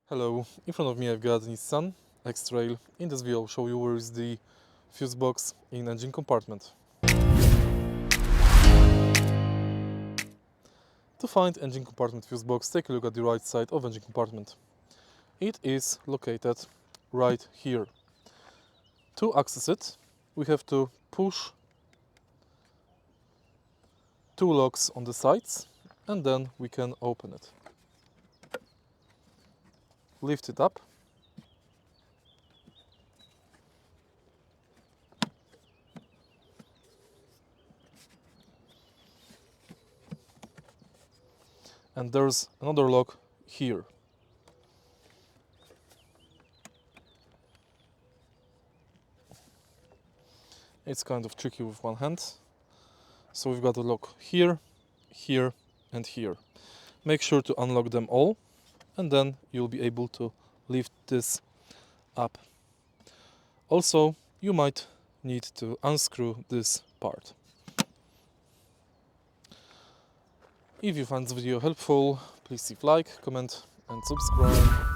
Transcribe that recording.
Hello, in front of me I've got Nissan X-Trail. In this video I'll show you where is the fuse box in engine compartment. To find engine compartment fuse box, take a look at the right side of engine compartment. It is located right here. To access it, we have to push two locks on the sides and then we can open it. Lift it up. And there's another lock here. It's kind of tricky with one hand. So we've got a lock here, here and here. Make sure to unlock them all and then you'll be able to lift this up. Also, you might need to unscrew this part. If you find this video helpful, please leave like, comment and subscribe.